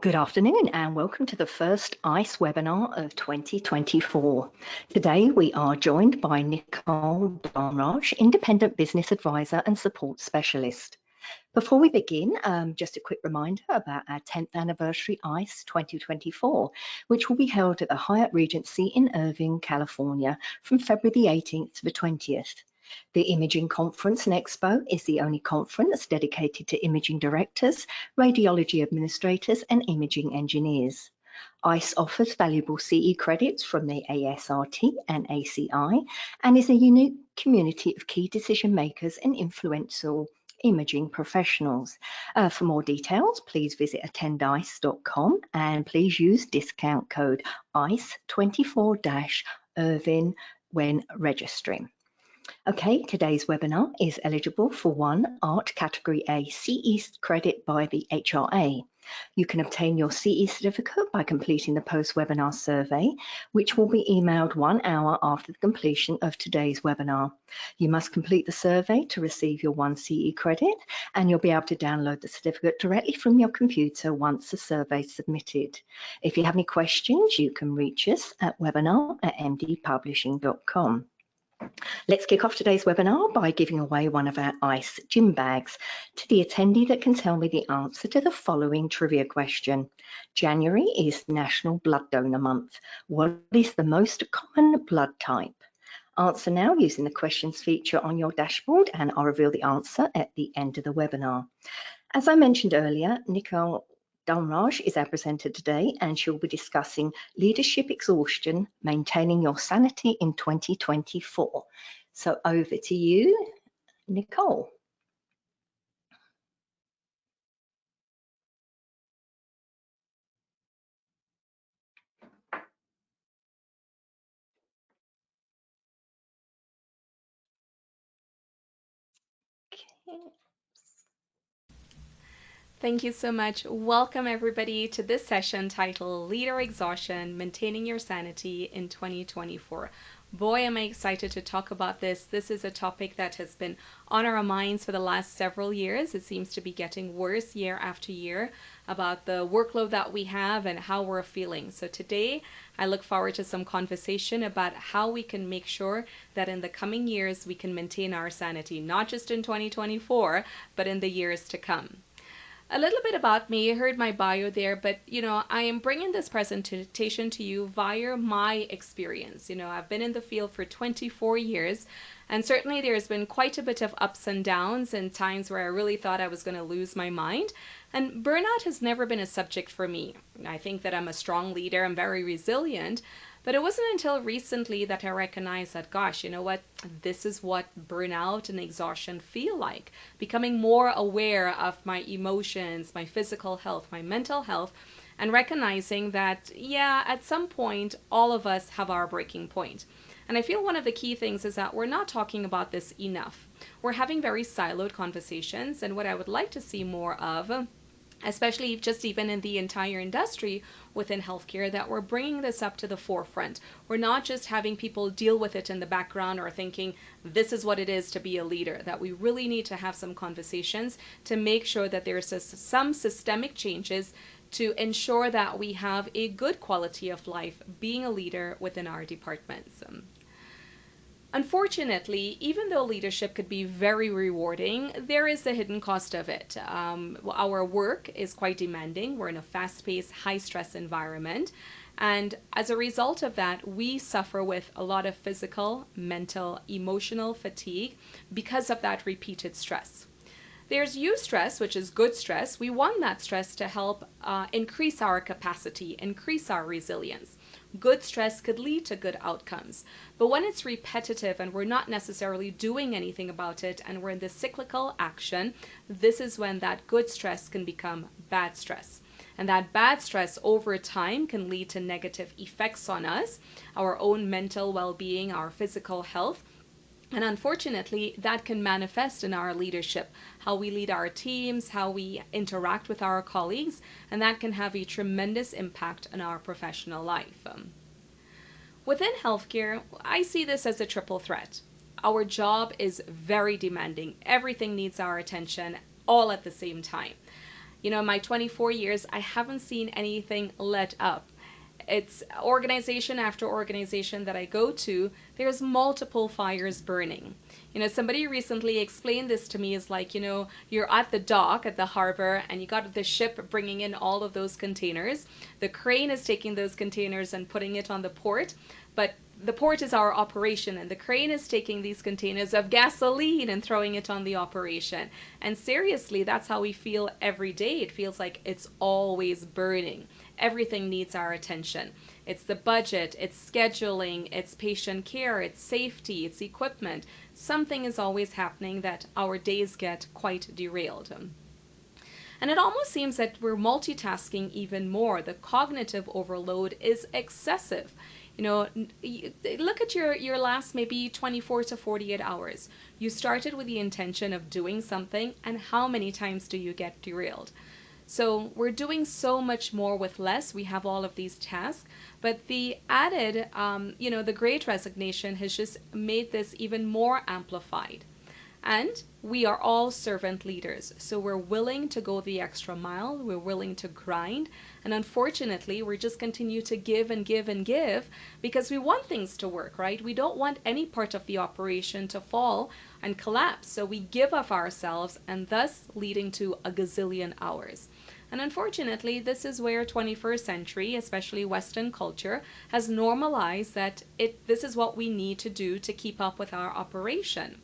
Good afternoon and welcome to the first ICE webinar of 2024. Today we are joined by Nicole Dhanraj, Independent Business Advisor and Support Specialist. Before we begin, just a quick reminder about our 10th anniversary ICE 2024, which will be held at the Hyatt Regency in Irvine, California from February the 18th to the 20th. The Imaging Conference and Expo is the only conference dedicated to imaging directors, radiology administrators, and imaging engineers. ICE offers valuable CE credits from the ASRT and ACI and is a unique community of key decision makers and influential imaging professionals. For more details, please visit attendice.com and please use discount code ICE24-Irvine when registering. Okay, today's webinar is eligible for one Art Category A CE credit by the HRA. You can obtain your CE certificate by completing the post-webinar survey, which will be emailed 1 hour after the completion of today's webinar. You must complete the survey to receive your one CE credit, and you'll be able to download the certificate directly from your computer once the survey is submitted. If you have any questions, you can reach us at webinar@mdpublishing.com. Let's kick off today's webinar by giving away one of our ICE gym bags to the attendee that can tell me the answer to the following trivia question. January is National Blood Donor Month. What is the most common blood type? Answer now using the questions feature on your dashboard, and I'll reveal the answer at the end of the webinar. As I mentioned earlier, Nicole Dhanraj is our presenter today, and she'll be discussing Leadership Exhaustion, Maintaining Your Sanity in 2024. So over to you, Nicole. Okay. Thank you so much. Welcome everybody to this session titled Leader Exhaustion, Maintaining Your Sanity in 2024. Boy, am I excited to talk about this. This is a topic that has been on our minds for the last several years. It seems to be getting worse year after year about the workload that we have and how we're feeling. So today, I look forward to some conversation about how we can make sure that in the coming years we can maintain our sanity, not just in 2024, but in the years to come. A little bit about me. You heard my bio there, but I am bringing this presentation to you via my experience. I've been in the field for 24 years, and certainly there's been quite a bit of ups and downs and times where I really thought I was going to lose my mind. And burnout has never been a subject for me. I think that I'm a strong leader, I'm very resilient, but it wasn't until recently that I recognized that, gosh, you know what? This is what burnout and exhaustion feel like. Becoming more aware of my emotions, my physical health, my mental health, and recognizing that, yeah, at some point, all of us have our breaking point. And I feel one of the key things is that we're not talking about this enough. We're having very siloed conversations, and what I would like to see more of, especially just even in the entire industry within healthcare, that we're bringing this up to the forefront. We're not just having people deal with it in the background or thinking this is what it is to be a leader, that we really need to have some conversations to make sure that there's some systemic changes to ensure that we have a good quality of life being a leader within our departments. Unfortunately, even though leadership could be very rewarding, there is the hidden cost of it. Our work is quite demanding. We're in a fast-paced, high-stress environment. And as a result of that, we suffer with a lot of physical, mental, emotional fatigue because of that repeated stress. There's eustress, which is good stress. We want that stress to help increase our capacity, increase our resilience. Good stress could lead to good outcomes. But when it's repetitive and we're not necessarily doing anything about it and we're in the cyclical action, this is when that good stress can become bad stress. And that bad stress over time can lead to negative effects on us, our own mental well-being, our physical health. And unfortunately, that can manifest in our leadership, how we lead our teams, how we interact with our colleagues, and that can have a tremendous impact on our professional life. Within healthcare, I see this as a triple threat. Our job is very demanding. Everything needs our attention all at the same time. You know, in my 24 years, I haven't seen anything let up. It's organization after organization that I go to, there's multiple fires burning. You know, somebody recently explained this to me, is like, you know, you're at the dock at the harbor and you got the ship bringing in all of those containers. The crane is taking those containers and putting it on the port, but the port is our operation, and the crane is taking these containers of gasoline and throwing it on the operation. And seriously, that's how we feel every day. It feels like it's always burning. Everything needs our attention. It's the budget, it's scheduling, it's patient care, it's safety, it's equipment. Something is always happening that our days get quite derailed. And it almost seems that we're multitasking even more. The cognitive overload is excessive. You know, look at your last maybe 24 to 48 hours. You started with the intention of doing something, and how many times do you get derailed? So we're doing so much more with less. We have all of these tasks, but the added, you know, the Great Resignation has just made this even more amplified. And we are all servant leaders, so we're willing to go the extra mile, we're willing to grind, and unfortunately, we're just continue to give and give and give because we want things to work, right? We don't want any part of the operation to fall and collapse, so we give of ourselves, and thus leading to a gazillion hours. And unfortunately, this is where 21st century, especially Western culture, has normalized that this is what we need to do to keep up with our operation.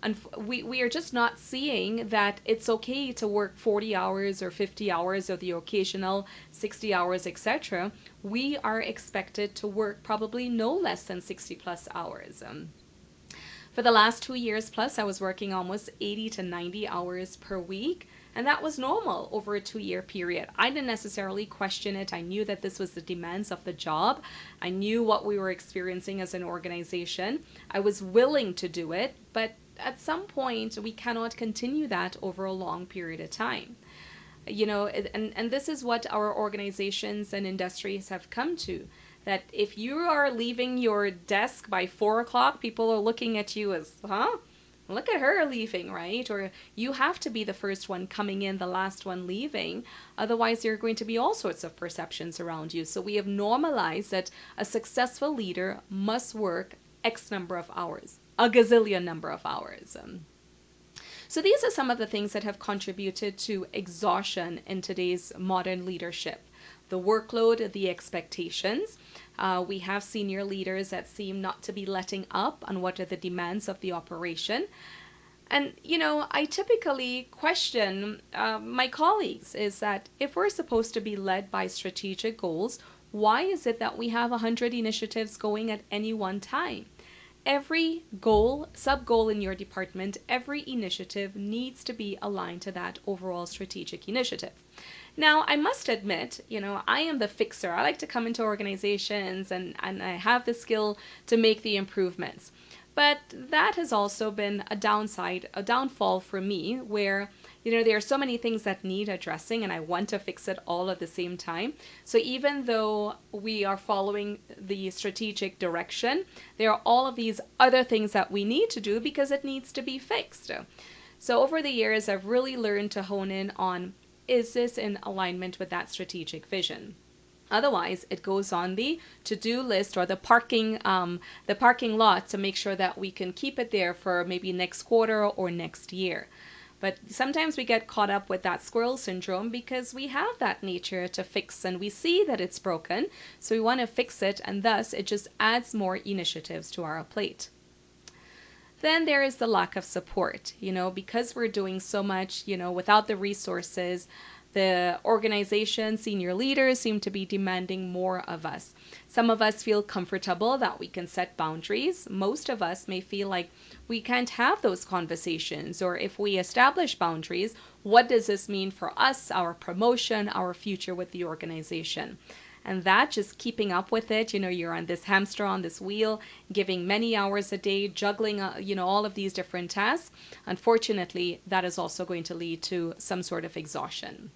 And we are just not seeing that it's okay to work 40 hours or 50 hours or the occasional 60 hours, etc. We are expected to work probably no less than 60 plus hours. For the last 2 years plus, I was working almost 80 to 90 hours per week, and that was normal over a 2-year period. I didn't necessarily question it. I knew that this was the demands of the job. I knew what we were experiencing as an organization. I was willing to do it, but at some point, we cannot continue that over a long period of time. You know, and this is what our organizations and industries have come to, that if you are leaving your desk by 4 o'clock, people are looking at you as, huh? Look at her leaving, right? Or you have to be the first one coming in, the last one leaving. Otherwise, there are going to be all sorts of perceptions around you. So we have normalized that a successful leader must work X number of hours. A gazillion number of hours. So these are some of the things that have contributed to exhaustion in today's modern leadership. The workload, the expectations. We have senior leaders that seem not to be letting up on what are the demands of the operation. And, you know, I typically question my colleagues is that if we're supposed to be led by strategic goals, why is it that we have 100 initiatives going at any one time? Every goal, sub-goal in your department, every initiative needs to be aligned to that overall strategic initiative. Now, I must admit, you know, I am the fixer. I like to come into organizations and I have the skill to make the improvements. But that has also been a downside, a downfall for me where, you know, there are so many things that need addressing and I want to fix it all at the same time. So even though we are following the strategic direction, there are all of these other things that we need to do because it needs to be fixed. So over the years, I've really learned to hone in on, is this in alignment with that strategic vision? Otherwise, it goes on the to-do list or the parking lot to make sure that we can keep it there for maybe next quarter or next year. But sometimes we get caught up with that squirrel syndrome because we have that nature to fix and we see that it's broken. So we want to fix it, and thus it just adds more initiatives to our plate. Then there is the lack of support, you know, because we're doing so much, you know, without the resources. The organization, senior leaders seem to be demanding more of us. Some of us feel comfortable that we can set boundaries. Most of us may feel like we can't have those conversations, or if we establish boundaries, what does this mean for us, our promotion, our future with the organization? And that, just keeping up with it, you know, you're on this hamster on this wheel, giving many hours a day, juggling, you know, all of these different tasks. Unfortunately, that is also going to lead to some sort of exhaustion.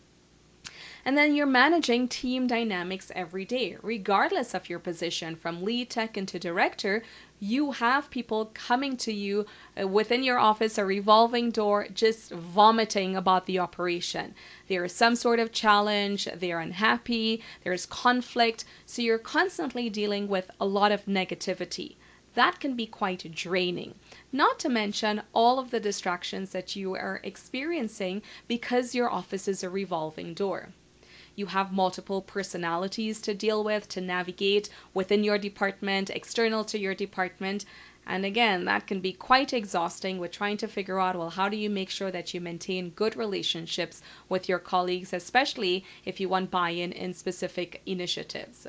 And then you're managing team dynamics every day, regardless of your position, from lead tech into director. You have people coming to you within your office, a revolving door, just vomiting about the operation. There is some sort of challenge, they're unhappy, there's conflict, so you're constantly dealing with a lot of negativity. That can be quite draining. Not to mention all of the distractions that you are experiencing because your office is a revolving door. You have multiple personalities to deal with, to navigate within your department, external to your department. And again, that can be quite exhausting with trying to figure out, well, how do you make sure that you maintain good relationships with your colleagues, especially if you want buy-in in specific initiatives.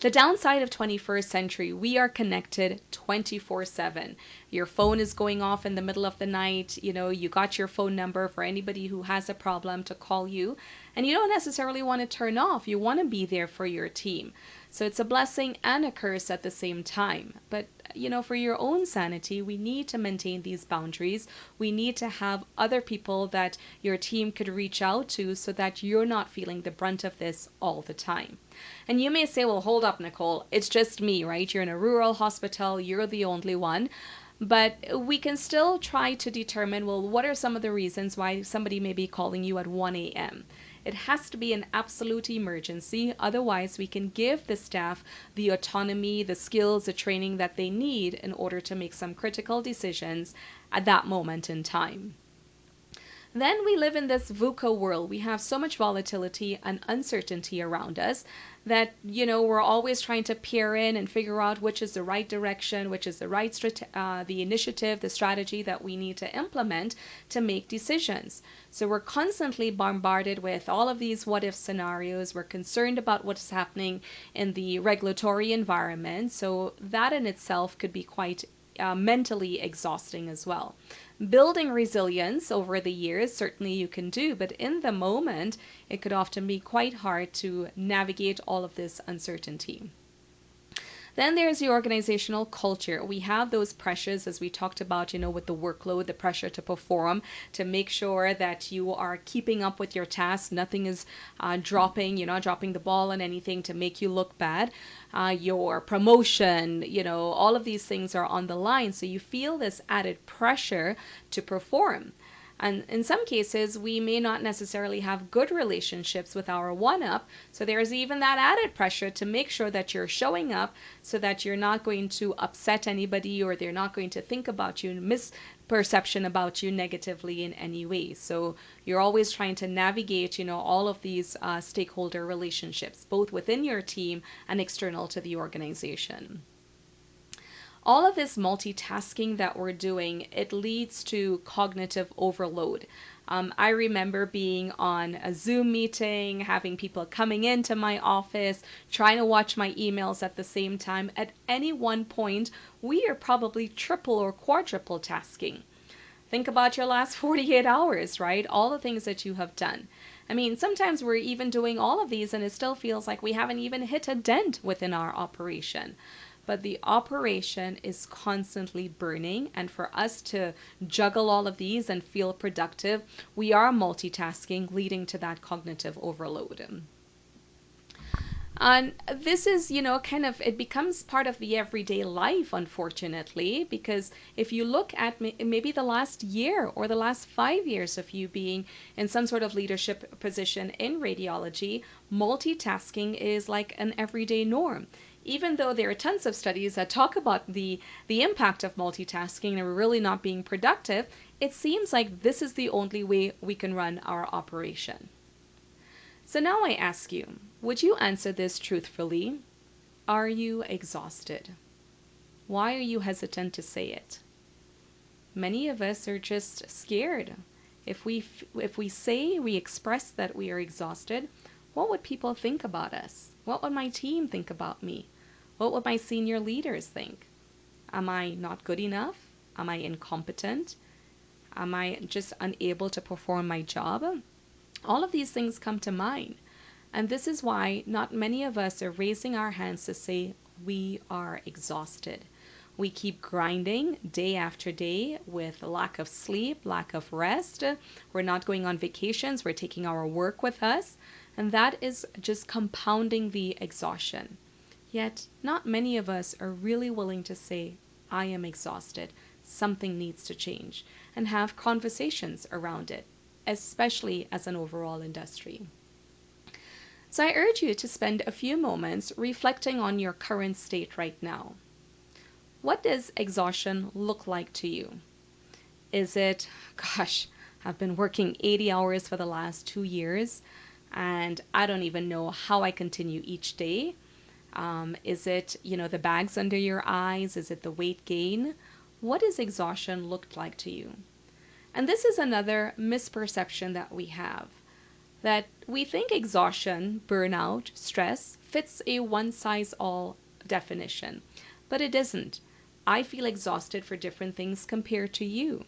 The downside of 21st century, we are connected 24/7. Your phone is going off in the middle of the night. You got your phone number for anybody who has a problem to call you. And you don't necessarily want to turn off. You want to be there for your team. So it's a blessing and a curse at the same time. But, for your own sanity, we need to maintain these boundaries. We need to have other people that your team could reach out to so that you're not feeling the brunt of this all the time. And you may say, well, hold up, Nicole, it's just me, right? You're in a rural hospital, you're the only one. But we can still try to determine, well, what are some of the reasons why somebody may be calling you at 1 a.m.? It has to be an absolute emergency. Otherwise, we can give the staff the autonomy, the skills, the training that they need in order to make some critical decisions at that moment in time. Then we live in this VUCA world. We have so much volatility and uncertainty around us that, we're always trying to peer in and figure out which is the right direction, which is the right the initiative, the strategy that we need to implement to make decisions. So we're constantly bombarded with all of these what-if scenarios. We're concerned about what's happening in the regulatory environment. So that in itself could be quite mentally exhausting as well. Building resilience over the years, certainly you can do, but in the moment, it could often be quite hard to navigate all of this uncertainty. Then there's the organizational culture. We have those pressures, as we talked about, with the workload, the pressure to perform, to make sure that you are keeping up with your tasks. Nothing is dropping, you're not dropping the ball on anything to make you look bad. Your promotion, all of these things are on the line. So you feel this added pressure to perform. And in some cases, we may not necessarily have good relationships with our one-up. So there's even that added pressure to make sure that you're showing up so that you're not going to upset anybody or they're not going to think about you, misperception about you negatively in any way. So you're always trying to navigate, all of these stakeholder relationships, both within your team and external to the organization. All of this multitasking that we're doing, it leads to cognitive overload. I remember being on a Zoom meeting, having people coming into my office, trying to watch my emails at the same time. At any one point, we are probably triple or quadruple tasking. Think about your last 48 hours, right? All the things that you have done. I mean, sometimes we're even doing all of these and it still feels like we haven't even hit a dent within our operation. But the operation is constantly burning, and for us to juggle all of these and feel productive, we are multitasking, leading to that cognitive overload. And this is, it becomes part of the everyday life, unfortunately, because if you look at maybe the last year or the last 5 years of you being in some sort of leadership position in radiology, multitasking is like an everyday norm. Even though there are tons of studies that talk about the impact of multitasking and really not being productive, it seems like this is the only way we can run our operation. So now I ask you, would you answer this truthfully? Are you exhausted? Why are you hesitant to say it? Many of us are just scared. If we express that we are exhausted, what would people think about us? What would my team think about me? What would my senior leaders think? Am I not good enough? Am I incompetent? Am I just unable to perform my job? All of these things come to mind. And this is why not many of us are raising our hands to say we are exhausted. We keep grinding day after day with lack of sleep, lack of rest. We're not going on vacations. We're taking our work with us. And that is just compounding the exhaustion. Yet, not many of us are really willing to say, I am exhausted. Something needs to change, and have conversations around it, especially as an overall industry. So I urge you to spend a few moments reflecting on your current state right now. What does exhaustion look like to you? Is it, gosh, I've been working 80 hours for the last 2 years and I don't even know how I continue each day? Is it, the bags under your eyes? Is it the weight gain? What does exhaustion look like to you? And this is another misperception that we have, that we think exhaustion, burnout, stress fits a one-size-all definition, but it doesn't. I feel exhausted for different things compared to you.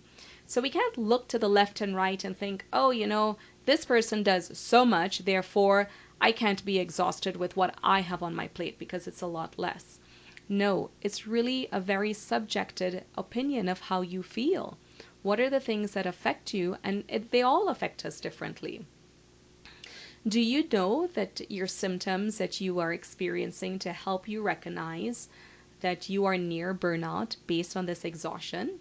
So we can't look to the left and right and think, oh, this person does so much, therefore I can't be exhausted with what I have on my plate because it's a lot less. No, it's really a very subjective opinion of how you feel. What are the things that affect you? And they all affect us differently. Do you know that your symptoms that you are experiencing to help you recognize that you are near burnout based on this exhaustion?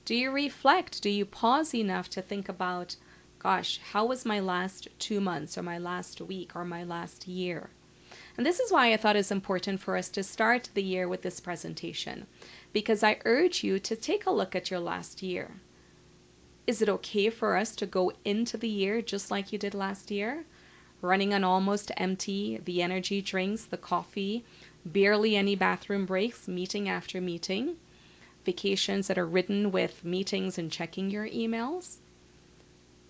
Do you reflect? Do you pause enough to think about, gosh, how was my last 2 months or my last week or my last year? And this is why I thought it's important for us to start the year with this presentation, because I urge you to take a look at your last year. Is it okay for us to go into the year just like you did last year? Running on almost empty, the energy drinks, the coffee, barely any bathroom breaks, meeting after meeting, vacations that are ridden with meetings and checking your emails?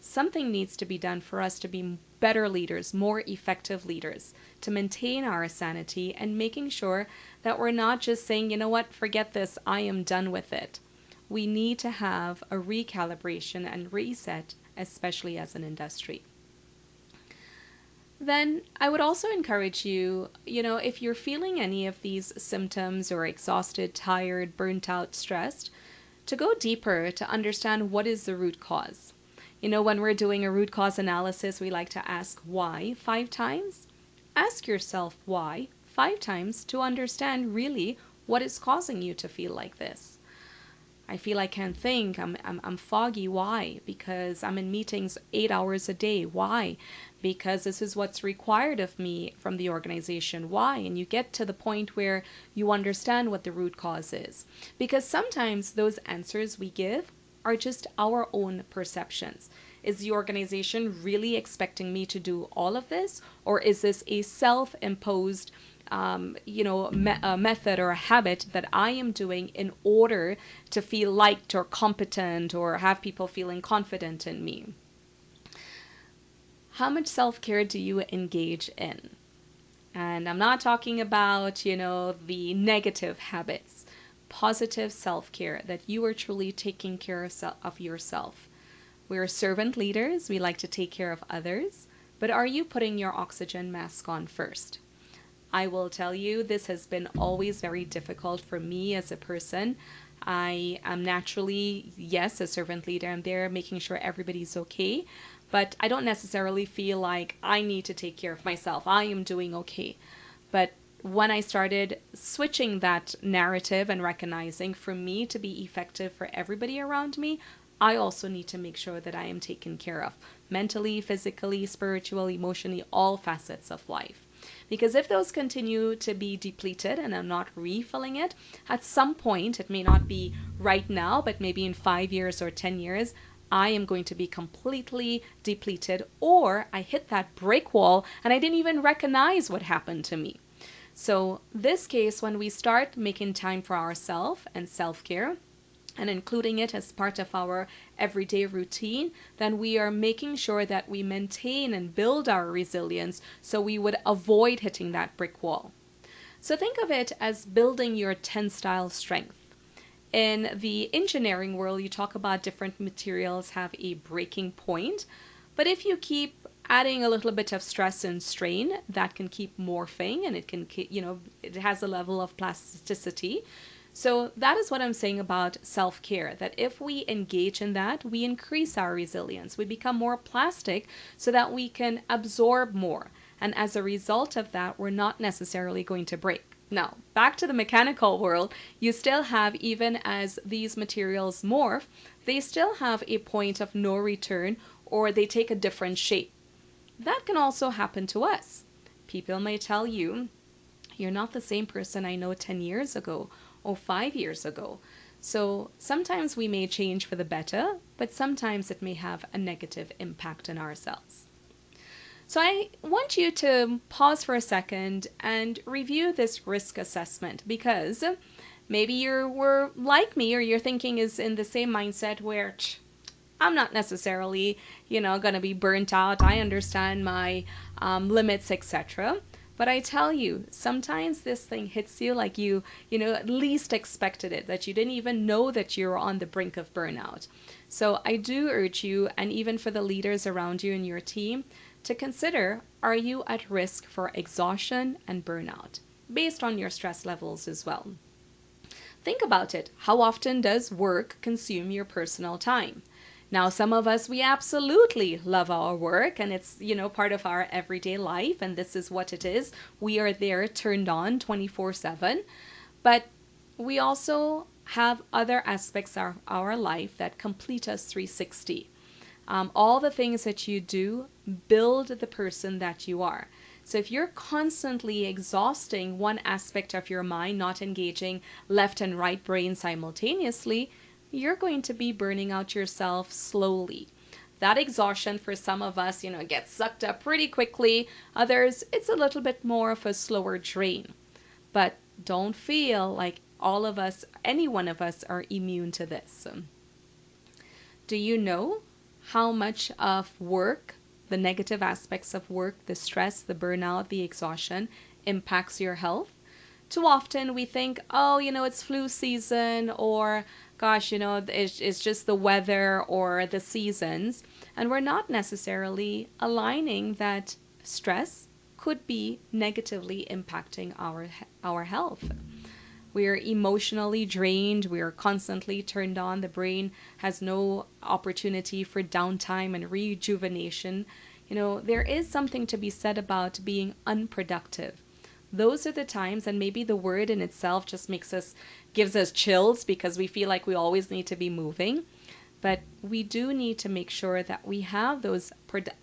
Something needs to be done for us to be better leaders, more effective leaders, to maintain our sanity and making sure that we're not just saying, you know what, forget this, I am done with it. We need to have a recalibration and reset, especially as an industry. Then I would also encourage you, if you're feeling any of these symptoms or exhausted, tired, burnt out, stressed, to go deeper to understand what is the root cause. When we're doing a root cause analysis, we like to ask why 5 times. Ask yourself why 5 times to understand really what is causing you to feel like this. I feel I can't think. I'm foggy. Why? Because I'm in meetings 8 hours a day. Why? Because this is what's required of me from the organization. Why? And you get to the point where you understand what the root cause is. Because sometimes those answers we give are just our own perceptions. Is the organization really expecting me to do all of this? Or is this a self-imposed method or a habit that I am doing in order to feel liked or competent or have people feeling confident in me? How much self-care do you engage in? And I'm not talking about, the negative habits. Positive self-care, that you are truly taking care of yourself. We're servant leaders. We like to take care of others. But are you putting your oxygen mask on first? I will tell you, this has been always very difficult for me as a person. I am naturally, yes, a servant leader. I'm there making sure everybody's okay. But I don't necessarily feel like I need to take care of myself. I am doing okay. But when I started switching that narrative and recognizing for me to be effective for everybody around me, I also need to make sure that I am taken care of mentally, physically, spiritually, emotionally, all facets of life. Because if those continue to be depleted and I'm not refilling it, at some point, it may not be right now, but maybe in 5 years or 10 years, I am going to be completely depleted, or I hit that brick wall and I didn't even recognize what happened to me. So this case, when we start making time for ourselves and self-care, and including it as part of our everyday routine, then we are making sure that we maintain and build our resilience so we would avoid hitting that brick wall. So think of it as building your tensile strength. In the engineering world, you talk about different materials have a breaking point, but if you keep adding a little bit of stress and strain, that can keep morphing, and it can, it has a level of plasticity. So that is what I'm saying about self-care, that if we engage in that, we increase our resilience. We become more plastic so that we can absorb more. And as a result of that, we're not necessarily going to break. Now, back to the mechanical world, you still have, even as these materials morph, they still have a point of no return, or they take a different shape. That can also happen to us. People may tell you, you're not the same person I know 10 years ago or 5 years ago. So sometimes we may change for the better, but sometimes it may have a negative impact on ourselves. So I want you to pause for a second and review this risk assessment, because maybe you were like me, or your thinking is in the same mindset where I'm not necessarily, going to be burnt out. I understand my limits, etc. But I tell you, sometimes this thing hits you like you at least expected it, that you didn't even know that you're on the brink of burnout. So I do urge you, and even for the leaders around you and your team, to consider, are you at risk for exhaustion and burnout based on your stress levels as well? Think about it. How often does work consume your personal time? Now, some of us, we absolutely love our work, and it's, part of our everyday life, and this is what it is. We are there turned on 24/7, but we also have other aspects of our life that complete us 360. All the things that you do build the person that you are. So if you're constantly exhausting one aspect of your mind, not engaging left and right brain simultaneously, you're going to be burning out yourself slowly. That exhaustion for some of us, gets sucked up pretty quickly. Others, it's a little bit more of a slower drain. But don't feel like all of us, any one of us, are immune to this. Do you know how much of work, the negative aspects of work, the stress, the burnout, the exhaustion, impacts your health? Too often we think, oh, it's flu season, or gosh, it's just the weather or the seasons. And we're not necessarily aligning that stress could be negatively impacting our health. We're emotionally drained. We are constantly turned on. The brain has no opportunity for downtime and rejuvenation. There is something to be said about being unproductive. Those are the times, and maybe the word in itself just gives us chills, because we feel like we always need to be moving. But we do need to make sure that we have those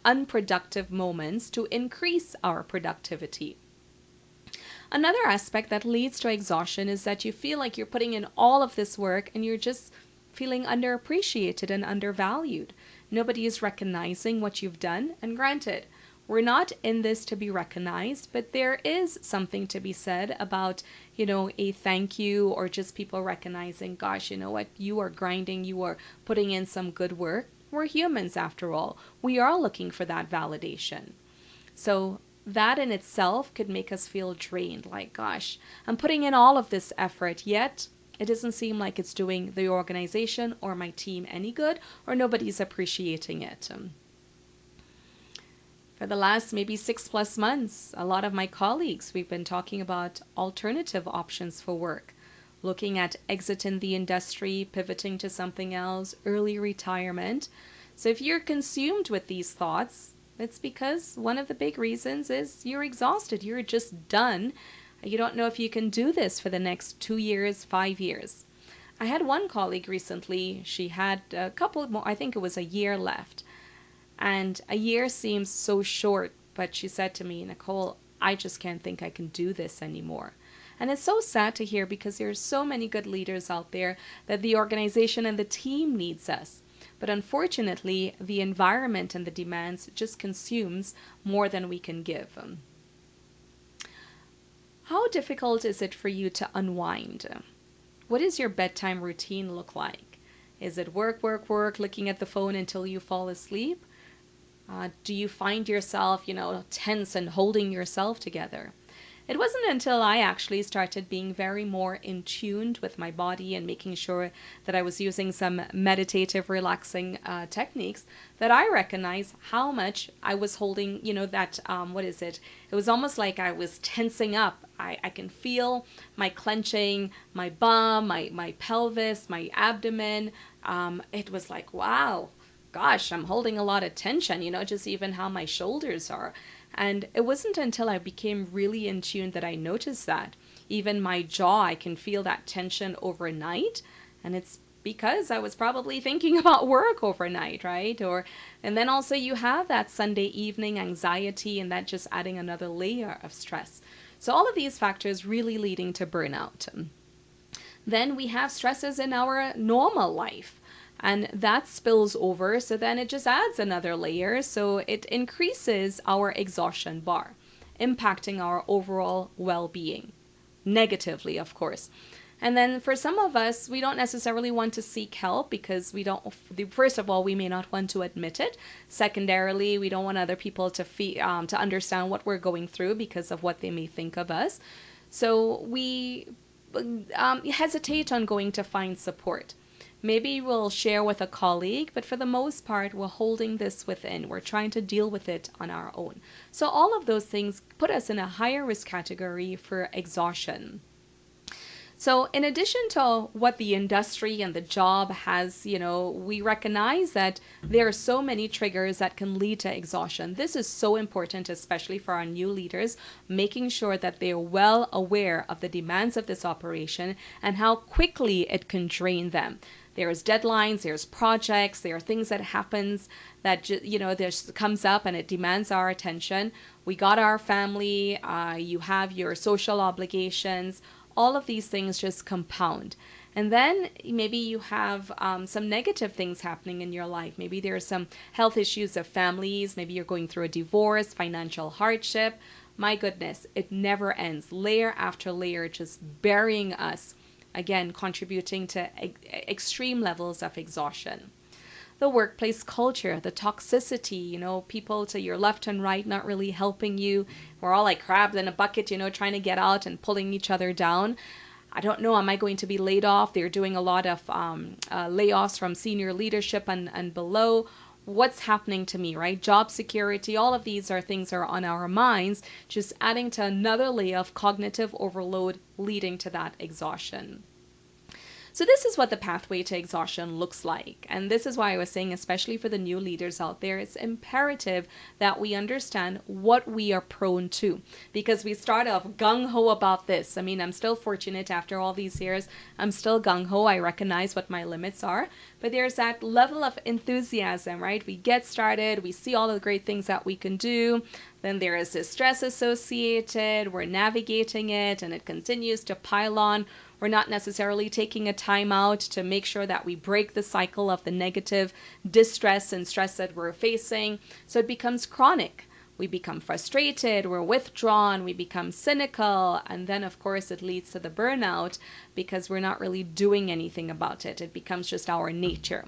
unproductive moments to increase our productivity. Another aspect that leads to exhaustion is that you feel like you're putting in all of this work and you're just feeling underappreciated and undervalued. Nobody is recognizing what you've done. And granted, we're not in this to be recognized, but there is something to be said about, a thank you, or just people recognizing, gosh, you know what, you are grinding, you are putting in some good work. We're humans after all. We are looking for that validation. So that in itself could make us feel drained, like, gosh, I'm putting in all of this effort, yet it doesn't seem like it's doing the organization or my team any good, or nobody's appreciating it. For the last maybe 6+ months, a lot of my colleagues, we've been talking about alternative options for work, looking at exiting the industry, pivoting to something else, early retirement. So if you're consumed with these thoughts, it's because one of the big reasons is you're exhausted. You're just done. You don't know if you can do this for the next 2 years, 5 years. I had one colleague recently, she had a couple more, I think it was a year left. And a year seems so short, but she said to me, Nicole, I just can't think I can do this anymore. And it's so sad to hear, because there's so many good leaders out there that the organization and the team needs us. But unfortunately, the environment and the demands just consumes more than we can give. How difficult is it for you to unwind? What does your bedtime routine look like? Is it work, work, work, looking at the phone until you fall asleep? Do you find yourself, tense and holding yourself together? it wasn't until I actually started being very more in tuned with my body and making sure that I was using some meditative, relaxing techniques that I recognized how much I was holding, that, what is it? It was almost like I was tensing up. I can feel my clenching, my bum, my pelvis, my abdomen. It was like, wow, gosh, I'm holding a lot of tension, just even how my shoulders are. And it wasn't until I became really in tune that I noticed that. Even my jaw, I can feel that tension overnight. And it's because I was probably thinking about work overnight, right? And then also you have that Sunday evening anxiety, and that just adding another layer of stress. So all of these factors really leading to burnout. Then we have stresses in our normal life, and that spills over. So then it just adds another layer. So it increases our exhaustion bar, impacting our overall well-being negatively, of course. And then for some of us, we don't necessarily want to seek help because we don't, first of all, we may not want to admit it. Secondarily, we don't want other people to understand what we're going through because of what they may think of us. So we hesitate on going to find support. Maybe we'll share with a colleague, but for the most part, we're holding this within. We're trying to deal with it on our own. So all of those things put us in a higher risk category for exhaustion. So in addition to what the industry and the job has, we recognize that there are so many triggers that can lead to exhaustion. This is so important, especially for our new leaders, making sure that they're well aware of the demands of this operation and how quickly it can drain them. There's deadlines, there's projects, there are things that happens that, there comes up and it demands our attention. We got our family, you have your social obligations. All of these things just compound. And then maybe you have some negative things happening in your life. Maybe there are some health issues of families. Maybe you're going through a divorce, financial hardship. My goodness, it never ends. Layer after layer, just burying us. Again, contributing to extreme levels of exhaustion. The workplace culture, the toxicity, people to your left and right not really helping you. We're all like crabs in a bucket, trying to get out and pulling each other down. I don't know, am I going to be laid off? They're doing a lot of layoffs from senior leadership and below. What's happening to me, right? Job security, all of these are things that are on our minds, just adding to another layer of cognitive overload leading to that exhaustion. So this is what the pathway to exhaustion looks like. And this is why I was saying, especially for the new leaders out there, it's imperative that we understand what we are prone to, because we start off gung-ho about this. I mean, I'm still fortunate after all these years. I'm still gung-ho. I recognize what my limits are. But there's that level of enthusiasm, right? We get started. We see all the great things that we can do. Then there is this stress associated. We're navigating it, and it continues to pile on. We're not necessarily taking a time out to make sure that we break the cycle of the negative distress and stress that we're facing. So it becomes chronic. We become frustrated, we're withdrawn, we become cynical, and then of course it leads to the burnout because we're not really doing anything about it. It becomes just our nature.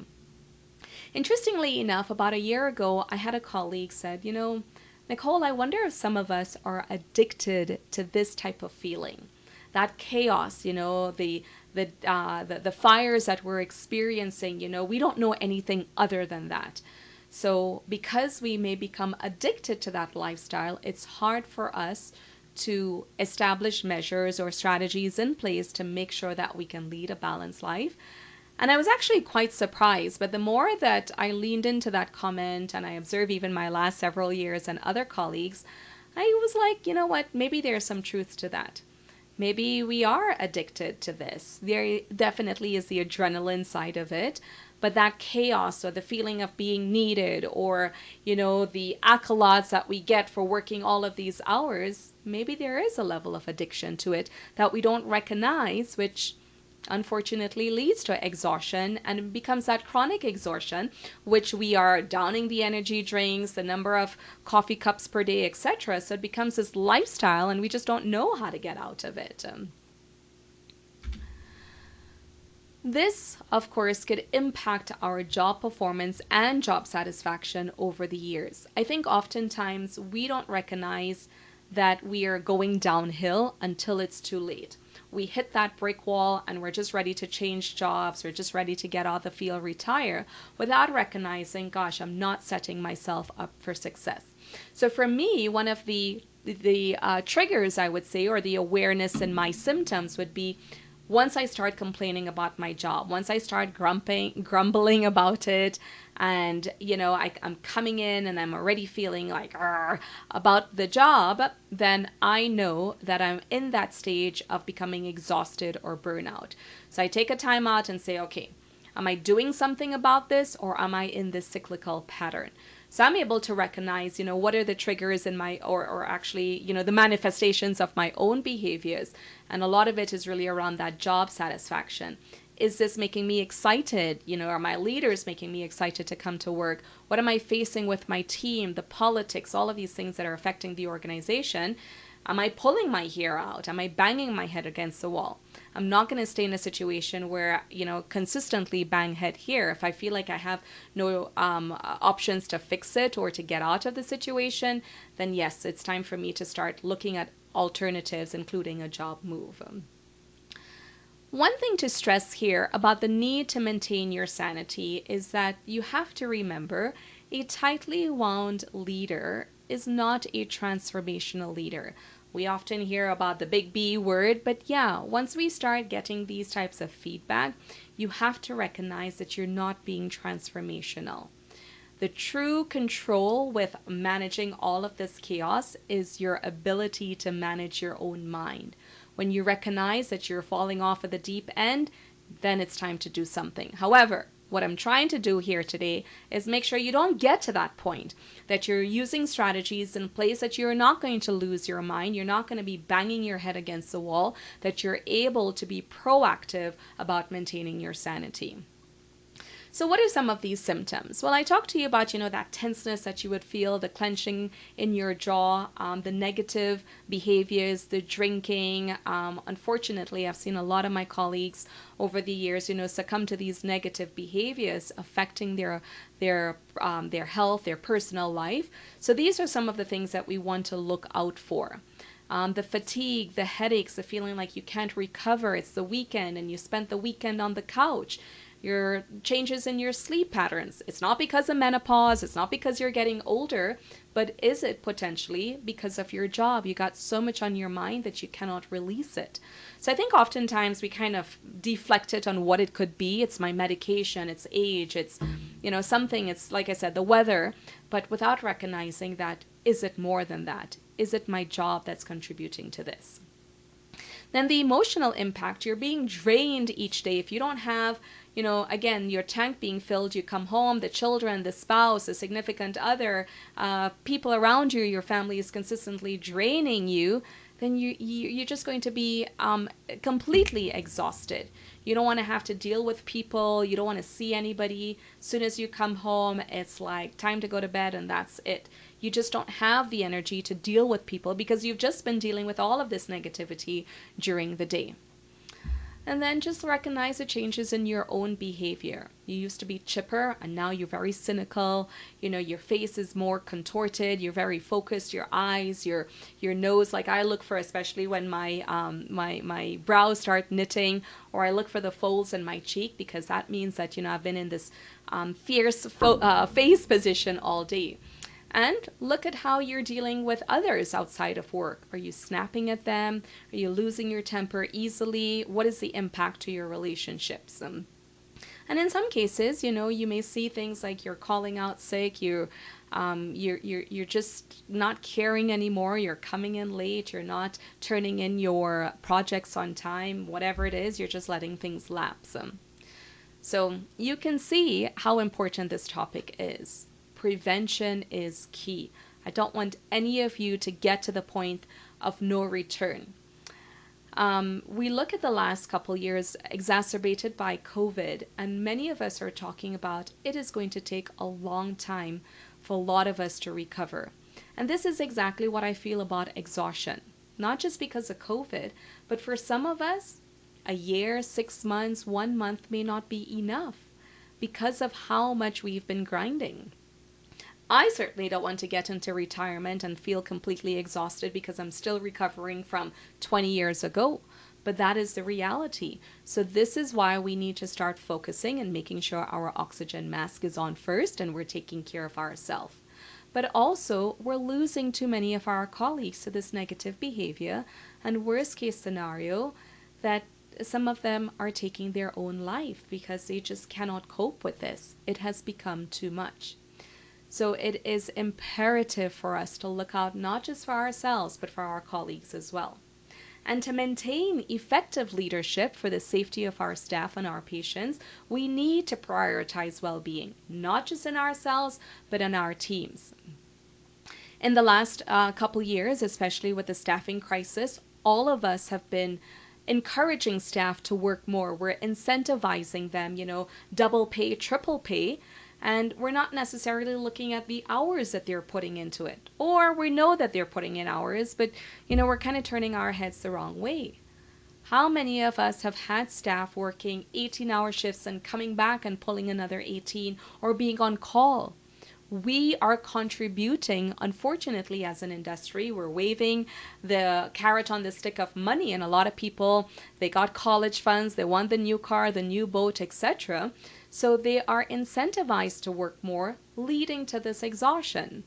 Interestingly enough, about a year ago, I had a colleague said, Nicole, I wonder if some of us are addicted to this type of feeling. That chaos, the fires that we're experiencing, we don't know anything other than that. So because we may become addicted to that lifestyle, it's hard for us to establish measures or strategies in place to make sure that we can lead a balanced life. And I was actually quite surprised, but the more that I leaned into that comment and I observed even my last several years and other colleagues, I was like, you know what, maybe there's some truth to that. Maybe we are addicted to this. There definitely is the adrenaline side of it, but that chaos or the feeling of being needed or, the accolades that we get for working all of these hours, maybe there is a level of addiction to it that we don't recognize, which unfortunately leads to exhaustion, and it becomes that chronic exhaustion, which we are downing the energy drinks, the number of coffee cups per day, etc. So it becomes this lifestyle and we just don't know how to get out of it. This, of course, could impact our job performance and job satisfaction over the years. I think oftentimes we don't recognize that we are going downhill until it's too late. We hit that brick wall and we're just ready to change jobs, we're just ready to get out the field, retire, without recognizing, gosh, I'm not setting myself up for success. So for me, one of the triggers, I would say, or the awareness in my symptoms would be once I start complaining about my job, once I start grumbling about it, and I'm coming in and I'm already feeling like about the job, then I know that I'm in that stage of becoming exhausted or burnout. So I take a time out and say, okay, am I doing something about this, or am I in this cyclical pattern? So I'm able to recognize, what are the triggers in my, or actually, the manifestations of my own behaviors. And a lot of it is really around that job satisfaction. Is this making me excited? Are my leaders making me excited to come to work? What am I facing with my team, the politics, all of these things that are affecting the organization? Am I pulling my hair out? Am I banging my head against the wall? I'm not going to stay in a situation where, consistently bang head here. If I feel like I have no options to fix it or to get out of the situation, then yes, it's time for me to start looking at alternatives, including a job move. One thing to stress here about the need to maintain your sanity is that you have to remember a tightly wound leader is not a transformational leader. We often hear about the big B word, but yeah, once we start getting these types of feedback, you have to recognize that you're not being transformational. The true control with managing all of this chaos is your ability to manage your own mind. When you recognize that you're falling off at the deep end, then it's time to do something. However, what I'm trying to do here today is make sure you don't get to that point, that you're using strategies in place that you're not going to lose your mind, you're not going to be banging your head against the wall, that you're able to be proactive about maintaining your sanity. So what are some of these symptoms? Well, I talked to you about, that tenseness that you would feel, the clenching in your jaw, the negative behaviors, the drinking. Unfortunately, I've seen a lot of my colleagues over the years, succumb to these negative behaviors affecting their health, their personal life. So these are some of the things that we want to look out for. The fatigue, the headaches, the feeling like you can't recover. It's the weekend and you spent the weekend on the couch. Your changes in your sleep patterns. It's not because of menopause, it's not because you're getting older, but is it potentially because of your job? You got so much on your mind that you cannot release it. So I think oftentimes we kind of deflect it on what it could be. It's my medication, it's age, it's, something, it's like I said, the weather, but without recognizing that, is it more than that? Is it my job that's contributing to this? Then the emotional impact, you're being drained each day. If you don't have, again, your tank being filled, you come home, the children, the spouse, the significant other, people around you, your family is consistently draining you, then you're just going to be completely exhausted. You don't want to have to deal with people. You don't want to see anybody. As soon as you come home, it's like time to go to bed and that's it. You just don't have the energy to deal with people because you've just been dealing with all of this negativity during the day. And then just recognize the changes in your own behavior. You used to be chipper and now you're very cynical. Your face is more contorted. You're very focused. Your eyes, your nose. Like I look for, especially when my brows start knitting, or I look for the folds in my cheek because that means that I've been in this fierce face position all day. And look at how you're dealing with others outside of work. Are you snapping at them? Are you losing your temper easily? What is the impact to your relationships? And in some cases, you may see things like you're calling out sick, you're just not caring anymore, you're coming in late, you're not turning in your projects on time, whatever it is, you're just letting things lapse. So you can see how important this topic is. Prevention is key. I don't want any of you to get to the point of no return. We look at the last couple years exacerbated by COVID, and many of us are talking about it is going to take a long time for a lot of us to recover. And this is exactly what I feel about exhaustion. Not just because of COVID, but for some of us, a year, 6 months, 1 month may not be enough because of how much we've been grinding. I certainly don't want to get into retirement and feel completely exhausted because I'm still recovering from 20 years ago. But that is the reality. So this is why we need to start focusing and making sure our oxygen mask is on first and we're taking care of ourselves. But also, we're losing too many of our colleagues to this negative behavior, and worst case scenario, that some of them are taking their own life because they just cannot cope with this. It has become too much. So it is imperative for us to look out not just for ourselves, but for our colleagues as well. And to maintain effective leadership for the safety of our staff and our patients, we need to prioritize well-being, not just in ourselves, but in our teams. In the last couple years, especially with the staffing crisis, all of us have been encouraging staff to work more. We're incentivizing them, double pay, triple pay. And we're not necessarily looking at the hours that they're putting into it. Or we know that they're putting in hours, but we're kind of turning our heads the wrong way. How many of us have had staff working 18-hour shifts and coming back and pulling another 18 or being on call? We are contributing, unfortunately, as an industry. We're waving the carrot on the stick of money, and a lot of people, they got college funds, they want the new car, the new boat, etc. So they are incentivized to work more, leading to this exhaustion.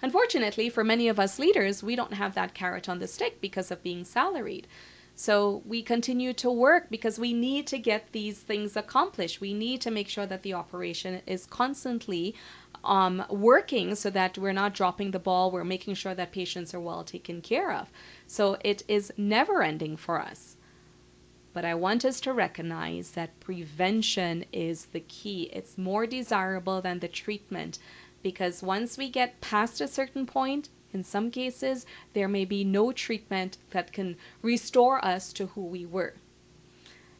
Unfortunately, for many of us leaders, we don't have that carrot on the stick because of being salaried. So we continue to work because we need to get these things accomplished. We need to make sure that the operation is constantly working so that we're not dropping the ball. We're making sure that patients are well taken care of. So it is never ending for us. But I want us to recognize that prevention is the key. It's more desirable than the treatment, because once we get past a certain point, in some cases, there may be no treatment that can restore us to who we were.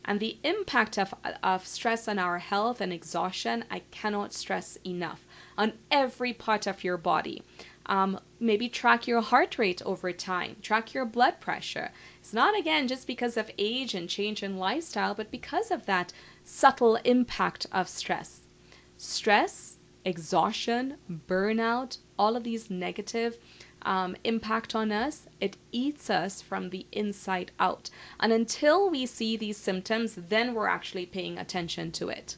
And the impact of stress on our health and exhaustion, I cannot stress enough, on every part of your body. Maybe track your heart rate over time, track your blood pressure. It's not, again, just because of age and change in lifestyle, but because of that subtle impact of stress. Stress, exhaustion, burnout, all of these negative impact on us, it eats us from the inside out. And until we see these symptoms, then we're actually paying attention to it.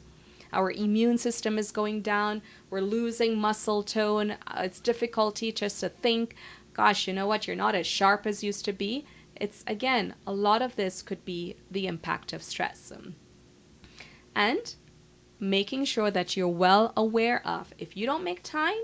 Our immune system is going down. We're losing muscle tone. It's difficulty just to think, gosh, you know what? You're not as sharp as used to be. It's, again, a lot of this could be the impact of stress. And making sure that you're well aware of, if you don't make time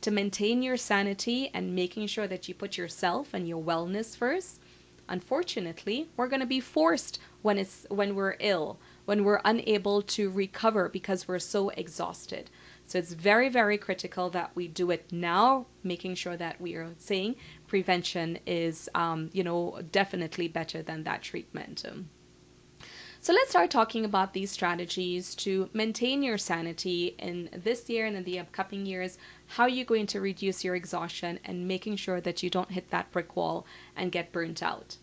to maintain your sanity and making sure that you put yourself and your wellness first, unfortunately, we're going to be forced when we're ill, when we're unable to recover because we're so exhausted. So it's very, very critical that we do it now, making sure that we are saying prevention is, definitely better than that treatment. So let's start talking about these strategies to maintain your sanity in this year and in the upcoming years. How are you going to reduce your exhaustion and making sure that you don't hit that brick wall and get burnt out?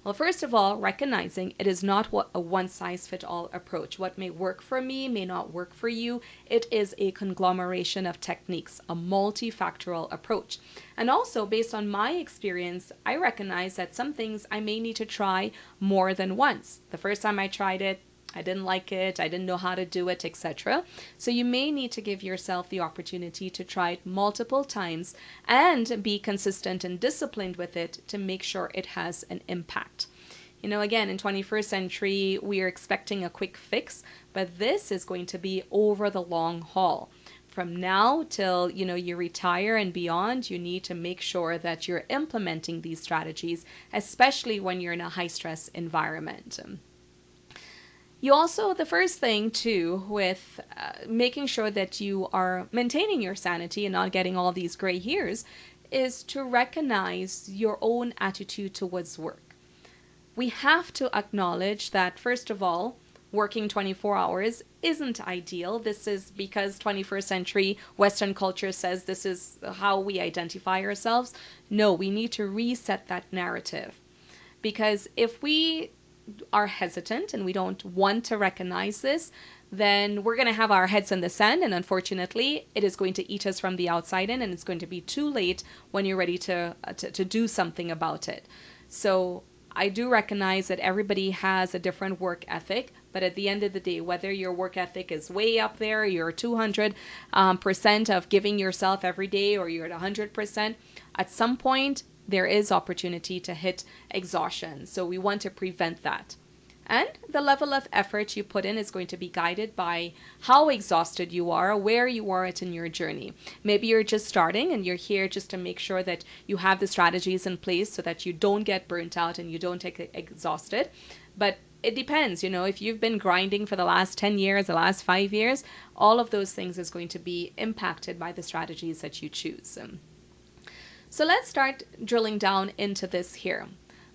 Well, first of all, recognizing it is not a one-size-fits-all approach. What may work for me may not work for you. It is a conglomeration of techniques, a multifactorial approach. And also, based on my experience, I recognize that some things I may need to try more than once. The first time I tried it, I didn't like it, I didn't know how to do it, etc. So you may need to give yourself the opportunity to try it multiple times and be consistent and disciplined with it to make sure it has an impact. Again, in 21st century, we are expecting a quick fix, but this is going to be over the long haul. From now till, you retire and beyond, you need to make sure that you're implementing these strategies, especially when you're in a high-stress environment. You also, the first thing too, with making sure that you are maintaining your sanity and not getting all these gray hairs, is to recognize your own attitude towards work. We have to acknowledge that, first of all, working 24 hours isn't ideal. This is because 21st century Western culture says this is how we identify ourselves. No, we need to reset that narrative. Because if we are hesitant and we don't want to recognize this, then we're going to have our heads in the sand, and unfortunately it is going to eat us from the outside in, and it's going to be too late when you're ready to do something about it. So I do recognize that everybody has a different work ethic, but at the end of the day, whether your work ethic is way up there, you're 200% of giving yourself every day, or you're at 100%, at some point there is opportunity to hit exhaustion. So we want to prevent that. And the level of effort you put in is going to be guided by how exhausted you are, where you are at in your journey. Maybe you're just starting and you're here just to make sure that you have the strategies in place so that you don't get burnt out and you don't get exhausted. But it depends, if you've been grinding for the last 10 years, the last 5 years, all of those things is going to be impacted by the strategies that you choose. So let's start drilling down into this here.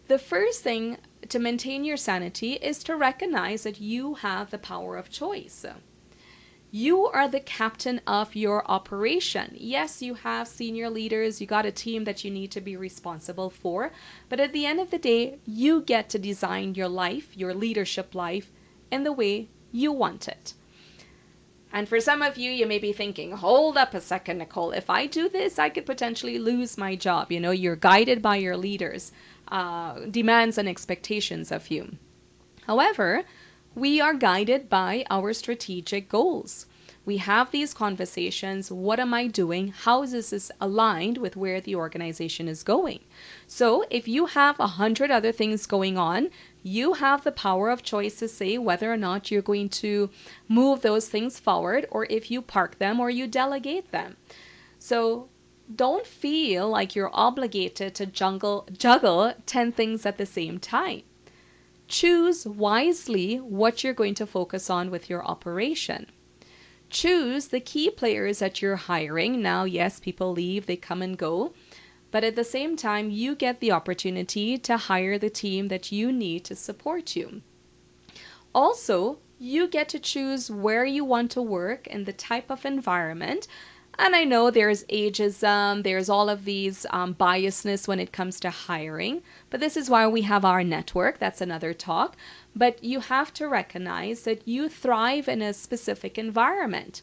The first thing to maintain your sanity is to recognize that you have the power of choice. You are the captain of your operation. Yes, you have senior leaders, you got a team that you need to be responsible for, but at the end of the day, you get to design your life, your leadership life, in the way you want it. And for some of you, you may be thinking, hold up a second, Nicole, if I do this, I could potentially lose my job. You're guided by your leaders' demands and expectations of you. However, we are guided by our strategic goals. We have these conversations. What am I doing? How is this aligned with where the organization is going? So if you have 100 other things going on, you have the power of choice to say whether or not you're going to move those things forward, or if you park them or you delegate them. So don't feel like you're obligated to juggle 10 things at the same time. Choose wisely what you're going to focus on with your operation. Choose the key players that you're hiring. Now, yes, people leave, they come and go. But at the same time, you get the opportunity to hire the team that you need to support you. Also, you get to choose where you want to work and the type of environment. And I know there's ageism, there's all of these biasness when it comes to hiring, but this is why we have our network. That's another talk. But you have to recognize that you thrive in a specific environment.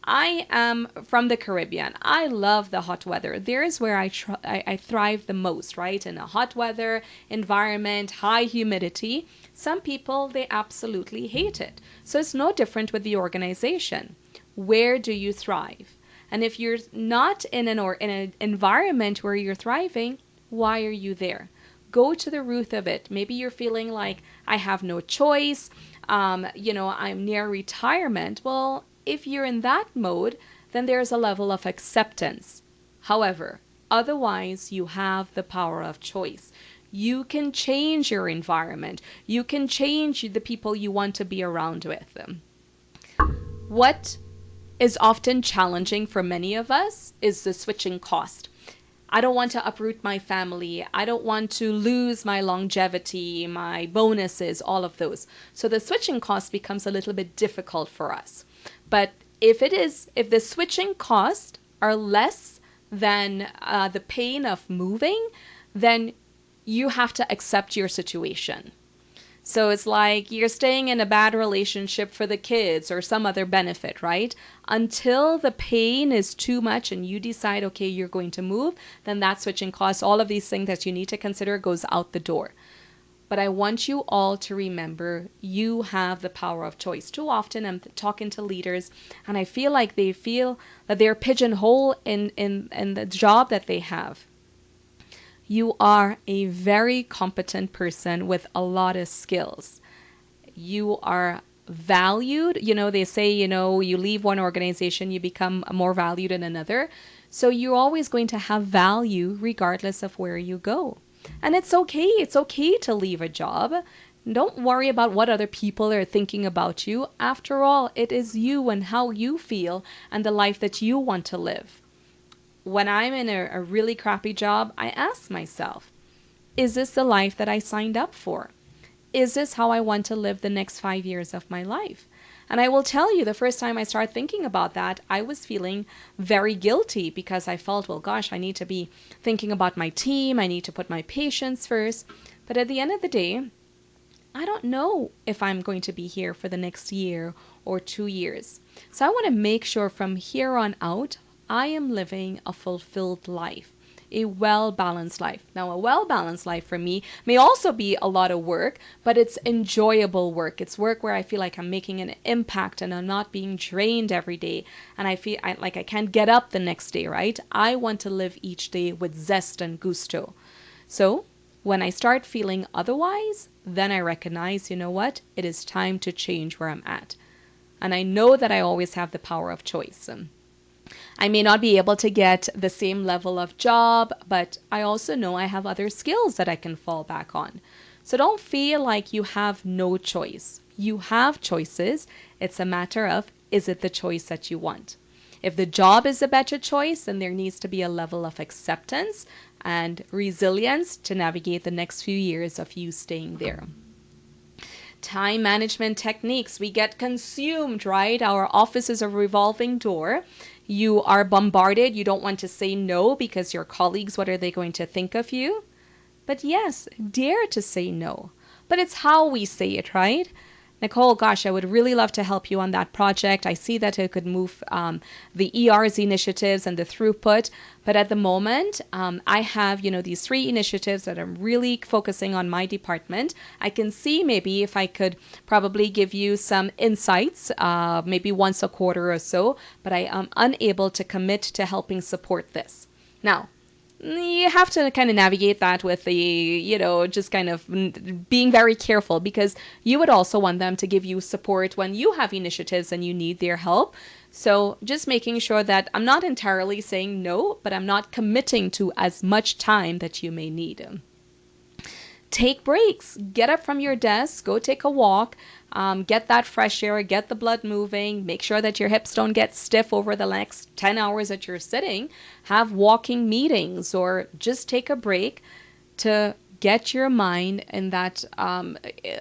I am from the Caribbean. I love the hot weather. There is where I thrive the most, right? In a hot weather environment, high humidity. Some people, they absolutely hate it. So it's no different with the organization. Where do you thrive? And if you're not in an environment where you're thriving, why are you there? Go to the root of it. Maybe you're feeling like I have no choice. I'm near retirement. Well, if you're in that mode, then there's a level of acceptance. However, otherwise, you have the power of choice. You can change your environment. You can change the people you want to be around with. What is often challenging for many of us is the switching cost. I don't want to uproot my family. I don't want to lose my longevity, my bonuses, all of those. So the switching cost becomes a little bit difficult for us. But if the switching costs are less than the pain of moving, then you have to accept your situation. So it's like you're staying in a bad relationship for the kids or some other benefit, right? Until the pain is too much and you decide, okay, you're going to move, then that switching costs, all of these things that you need to consider goes out the door. But I want you all to remember you have the power of choice. Too often I'm talking to leaders and I feel like they feel that they're pigeonholed in the job that they have. You are a very competent person with a lot of skills. You are valued. They say, you leave one organization, you become more valued in another. So you're always going to have value regardless of where you go. And it's okay. It's okay to leave a job. Don't worry about what other people are thinking about you. After all, it is you and how you feel and the life that you want to live. When I'm in a really crappy job, I ask myself, is this the life that I signed up for? Is this how I want to live the next 5 years of my life? And I will tell you, the first time I started thinking about that, I was feeling very guilty because I felt, well, gosh, I need to be thinking about my team. I need to put my patients first. But at the end of the day, I don't know if I'm going to be here for the next year or 2 years. So I want to make sure from here on out, I am living a fulfilled life, a well-balanced life. Now, a well-balanced life for me may also be a lot of work, but it's enjoyable work. It's work where I feel like I'm making an impact and I'm not being drained every day. And I feel like I can't get up the next day, right? I want to live each day with zest and gusto. So when I start feeling otherwise, then I recognize, you know what? It is time to change where I'm at. And I know that I always have the power of choice. I may not be able to get the same level of job, but I also know I have other skills that I can fall back on. So don't feel like you have no choice. You have choices. It's a matter of, is it the choice that you want? If the job is a better choice, then there needs to be a level of acceptance and resilience to navigate the next few years of you staying there. Time management techniques. We get consumed, right? Our office is a revolving door. You are bombarded. You don't want to say no because your colleagues, what are they going to think of you? But yes, dare to say no. But it's how we say it, right? Nicole, gosh, I would really love to help you on that project. I see that it could move the ER's initiatives and the throughput. But at the moment, I have, these 3 initiatives that I'm really focusing on my department. I can see maybe if I could probably give you some insights, maybe once a quarter or so, but I am unable to commit to helping support this. Now, you have to kind of navigate that with the, just kind of being very careful, because you would also want them to give you support when you have initiatives and you need their help. So just making sure that I'm not entirely saying no, but I'm not committing to as much time that you may need. Take breaks. Get up from your desk, go take a walk, get that fresh air, get the blood moving, make sure that your hips don't get stiff over the next 10 hours that you're sitting. Have walking meetings, or just take a break to get your mind in that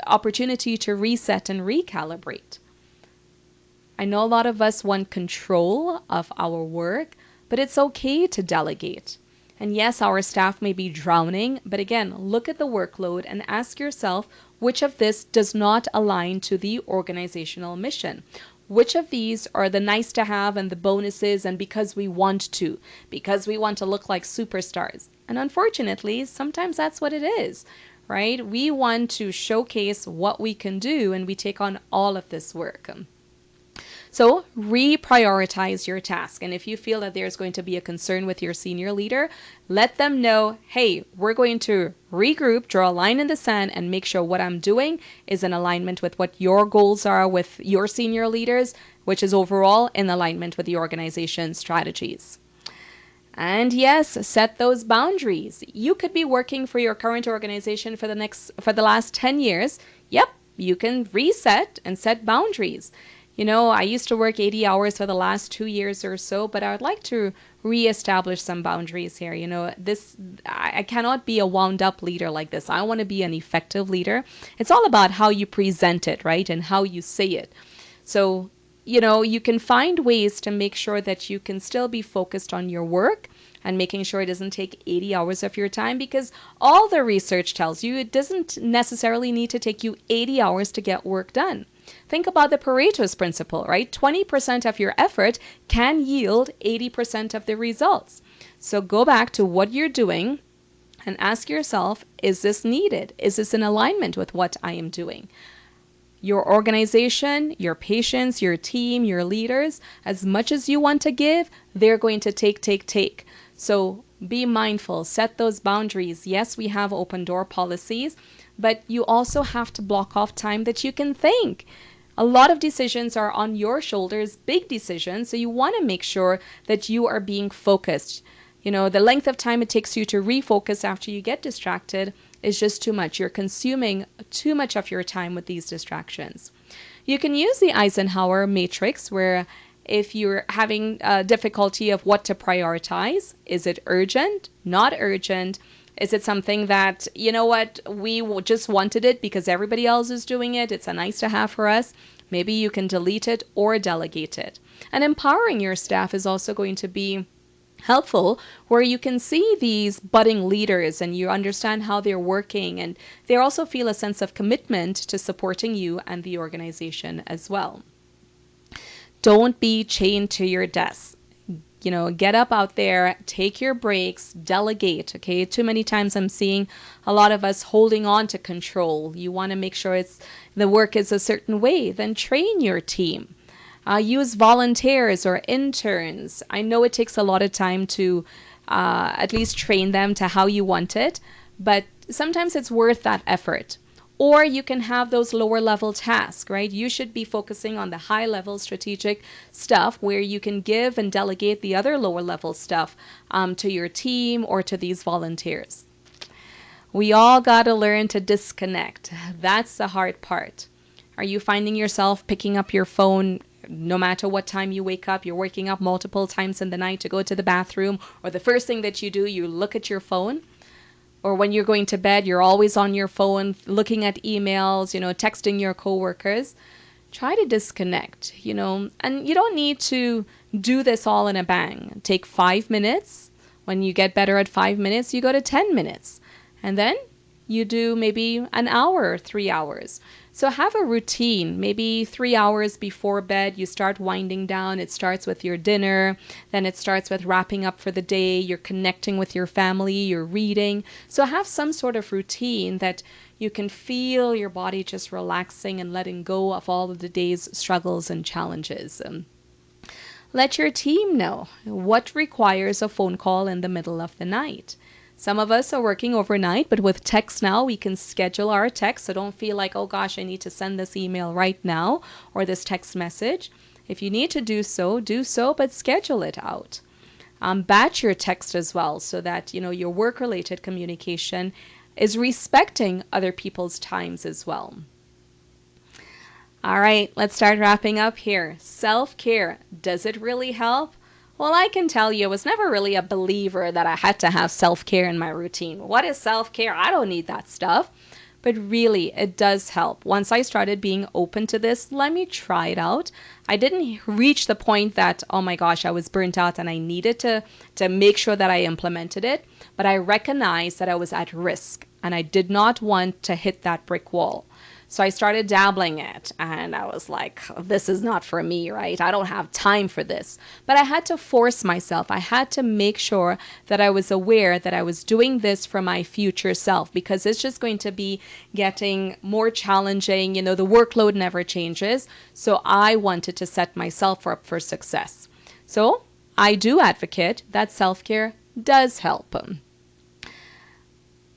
opportunity to reset and recalibrate. I know a lot of us want control of our work, but it's okay to delegate. And yes, our staff may be drowning, but again, look at the workload and ask yourself which of this does not align to the organizational mission. Which of these are the nice to have and the bonuses and because we want to look like superstars. And unfortunately, sometimes that's what it is, right? We want to showcase what we can do and we take on all of this work. So reprioritize your task. And if you feel that there's going to be a concern with your senior leader, let them know, hey, we're going to regroup, draw a line in the sand, and make sure what I'm doing is in alignment with what your goals are with your senior leaders, which is overall in alignment with the organization's strategies. And yes, set those boundaries. You could be working for your current organization for the last 10 years. Yep, you can reset and set boundaries. I used to work 80 hours for the last 2 years or so, but I would like to reestablish some boundaries here. I cannot be a wound up leader like this. I want to be an effective leader. It's all about how you present it, right? And how you say it. So, you can find ways to make sure that you can still be focused on your work and making sure it doesn't take 80 hours of your time, because all the research tells you it doesn't necessarily need to take you 80 hours to get work done. Think about the Pareto's principle, right? 20% of your effort can yield 80% of the results. So go back to what you're doing and ask yourself, is this needed? Is this in alignment with what I am doing? Your organization, your patients, your team, your leaders, as much as you want to give, they're going to take. So be mindful, set those boundaries. Yes, we have open door policies, but you also have to block off time that you can think. A lot of decisions are on your shoulders, big decisions, so you want to make sure that you are being focused. The length of time it takes you to refocus after you get distracted is just too much. You're consuming too much of your time with these distractions. You can use the Eisenhower matrix, where if you're having difficulty of what to prioritize, is it urgent, not urgent? Is it something that, we just wanted it because everybody else is doing it? It's a nice to have for us. Maybe you can delete it or delegate it. And empowering your staff is also going to be helpful, where you can see these budding leaders and you understand how they're working, and they also feel a sense of commitment to supporting you and the organization as well. Don't be chained to your desk. Get up out there, take your breaks, delegate. Okay, too many times I'm seeing a lot of us holding on to control. You want to make sure the work is a certain way, then train your team. Use volunteers or interns. I know it takes a lot of time to at least train them to how you want it, but sometimes it's worth that effort. Or you can have those lower level tasks, right? You should be focusing on the high level strategic stuff where you can give and delegate the other lower level stuff to your team or to these volunteers. We all got to learn to disconnect. That's the hard part. Are you finding yourself picking up your phone no matter what time you wake up? You're waking up multiple times in the night to go to the bathroom, or the first thing that you do, you look at your phone? Or when you're going to bed, you're always on your phone, looking at emails, texting your coworkers. Try to disconnect, and you don't need to do this all in a bang. Take 5 minutes. When you get better at 5 minutes, you go to 10 minutes. And then you do maybe an hour, 3 hours. So have a routine. Maybe 3 hours before bed, you start winding down. It starts with your dinner. Then it starts with wrapping up for the day. You're connecting with your family. You're reading. So have some sort of routine that you can feel your body just relaxing and letting go of all of the day's struggles and challenges. Let your team know what requires a phone call in the middle of the night. Some of us are working overnight, but with text now, we can schedule our text. So don't feel like, oh gosh, I need to send this email right now or this text message. If you need to do so, but schedule it out. Batch your text as well so that, your work-related communication is respecting other people's times as well. All right, let's start wrapping up here. Self-care, does it really help? Well, I can tell you, I was never really a believer that I had to have self-care in my routine. What is self-care? I don't need that stuff. But really, it does help. Once I started being open to this, let me try it out. I didn't reach the point that, oh my gosh, I was burnt out and I needed to make sure that I implemented it. But I recognized that I was at risk and I did not want to hit that brick wall. So I started dabbling it and I was like, this is not for me, right? I don't have time for this. But I had to force myself. I had to make sure that I was aware that I was doing this for my future self, because it's just going to be getting more challenging. The workload never changes. So I wanted to set myself up for success. So I do advocate that self-care does help.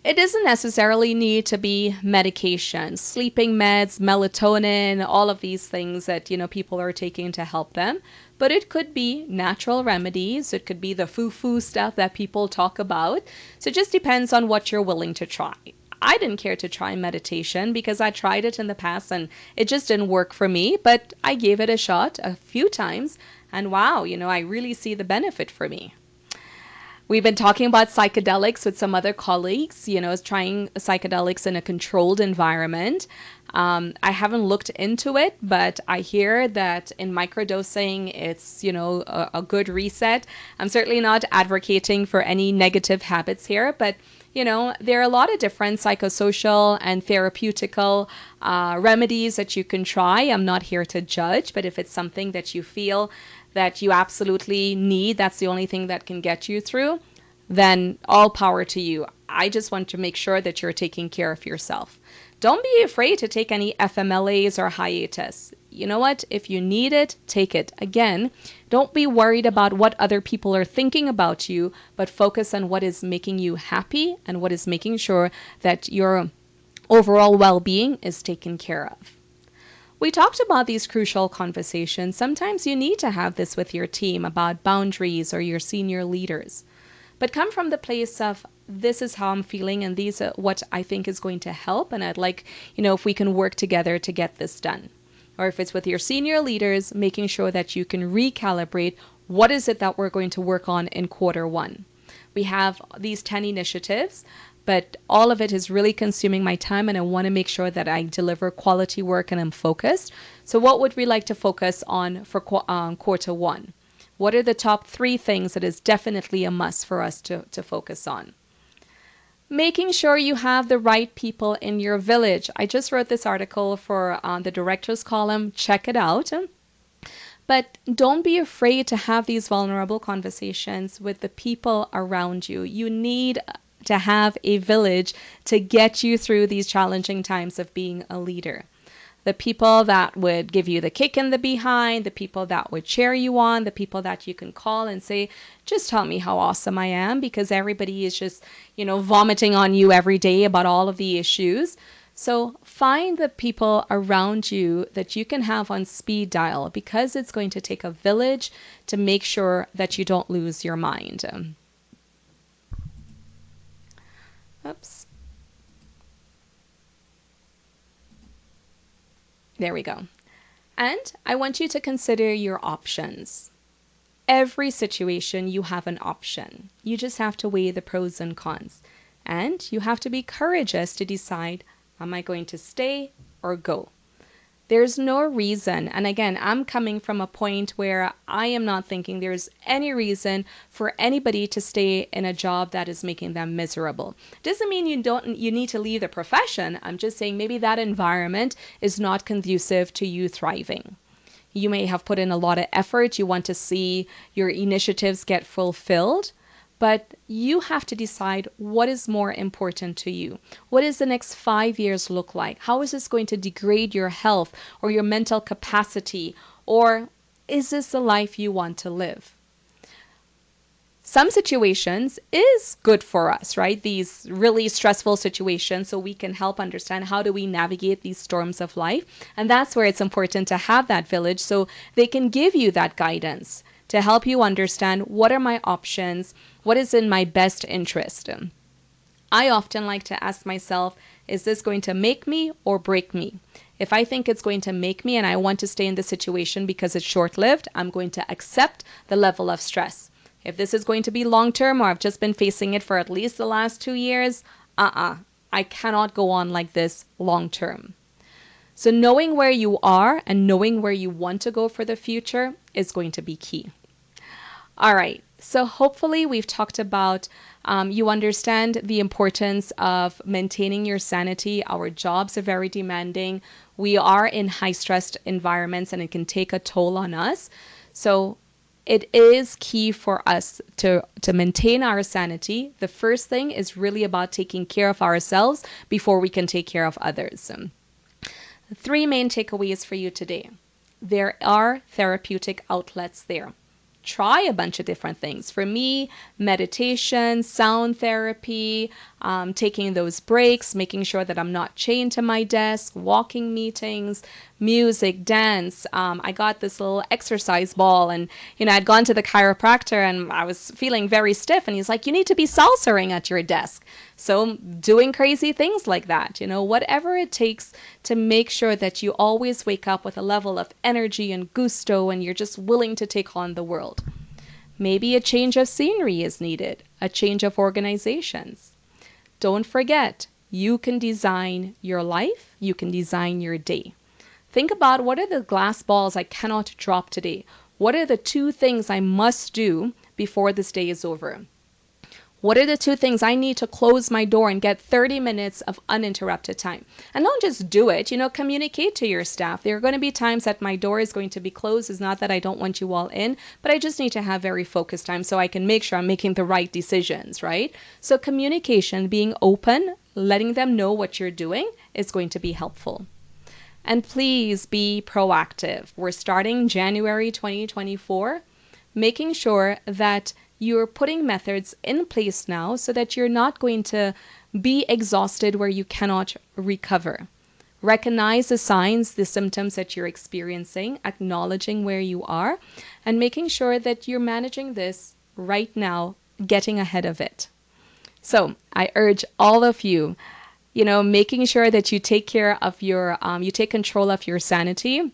It doesn't necessarily need to be medication, sleeping meds, melatonin, all of these things that, people are taking to help them. But it could be natural remedies. It could be the foo-foo stuff that people talk about. So it just depends on what you're willing to try. I didn't care to try meditation because I tried it in the past and it just didn't work for me. But I gave it a shot a few times. And wow, I really see the benefit for me. We've been talking about psychedelics with some other colleagues, trying psychedelics in a controlled environment. I haven't looked into it, but I hear that in microdosing, it's, a good reset. I'm certainly not advocating for any negative habits here, but, there are a lot of different psychosocial and therapeutical remedies that you can try. I'm not here to judge, but if it's something that you feel that you absolutely need, that's the only thing that can get you through, then all power to you. I just want to make sure that you're taking care of yourself. Don't be afraid to take any FMLAs or hiatus. You know what? If you need it, take it. Again, don't be worried about what other people are thinking about you, but focus on what is making you happy and what is making sure that your overall well-being is taken care of. We talked about these crucial conversations. Sometimes you need to have this with your team about boundaries or your senior leaders. But come from the place of, this is how I'm feeling and these are what I think is going to help. And I'd like, if we can work together to get this done. Or if it's with your senior leaders, making sure that you can recalibrate what is it that we're going to work on in Q1. We have these 10 initiatives, but all of it is really consuming my time and I want to make sure that I deliver quality work and I'm focused. So what would we like to focus on for Q1? What are the top 3 things that is definitely a must for us to focus on? Making sure you have the right people in your village. I just wrote this article for the director's column. Check it out. But don't be afraid to have these vulnerable conversations with the people around you. You need to have a village to get you through these challenging times of being a leader. The people that would give you the kick in the behind, the people that would cheer you on, the people that you can call and say, just tell me how awesome I am, because everybody is just, vomiting on you every day about all of the issues. So find the people around you that you can have on speed dial, because it's going to take a village to make sure that you don't lose your mind. Oops. There we go. And I want you to consider your options. Every situation you have an option. You just have to weigh the pros and cons. And you have to be courageous to decide, am I going to stay or go? There's no reason, and again, I'm coming from a point where I am not thinking there's any reason for anybody to stay in a job that is making them miserable. Doesn't mean you need to leave the profession. I'm just saying maybe that environment is not conducive to you thriving. You may have put in a lot of effort. You want to see your initiatives get fulfilled. But you have to decide what is more important to you. What does the next 5 years look like? How is this going to degrade your health or your mental capacity? Or is this the life you want to live? Some situations is good for us, right? These really stressful situations, so we can help understand how do we navigate these storms of life. And that's where it's important to have that village, so they can give you that guidance to help you understand what are my options, what is in my best interest. I often like to ask myself, is this going to make me or break me? If I think it's going to make me and I want to stay in the situation because it's short-lived, I'm going to accept the level of stress. If this is going to be long-term, or I've just been facing it for at least the last 2 years, I cannot go on like this long-term. So knowing where you are and knowing where you want to go for the future is going to be key. All right, so hopefully we've talked about, you understand the importance of maintaining your sanity. Our jobs are very demanding. We are in high-stressed environments and it can take a toll on us. So it is key for us to maintain our sanity. The first thing is really about taking care of ourselves before we can take care of others. 3 main takeaways for you today. There are therapeutic outlets there. Try a bunch of different things. For me, meditation, sound therapy, taking those breaks, making sure that I'm not chained to my desk, walking meetings, music, dance. I got this little exercise ball and, I'd gone to the chiropractor and I was feeling very stiff and he's like, you need to be salsering at your desk. So doing crazy things like that, whatever it takes to make sure that you always wake up with a level of energy and gusto and you're just willing to take on the world. Maybe a change of scenery is needed, a change of organizations. Don't forget, you can design your life, you can design your day. Think about, what are the glass balls I cannot drop today? What are the 2 things I must do before this day is over? What are the 2 things I need to close my door and get 30 minutes of uninterrupted time? And don't just do it, communicate to your staff. There are going to be times that my door is going to be closed. It's not that I don't want you all in, but I just need to have very focused time so I can make sure I'm making the right decisions, right? So communication, being open, letting them know what you're doing is going to be helpful. And please be proactive. We're starting January 2024, making sure that you're putting methods in place now so that you're not going to be exhausted where you cannot recover. Recognize the signs, the symptoms that you're experiencing, acknowledging where you are, and making sure that you're managing this right now, getting ahead of it. So I urge all of you, making sure that you take care of you take control of your sanity.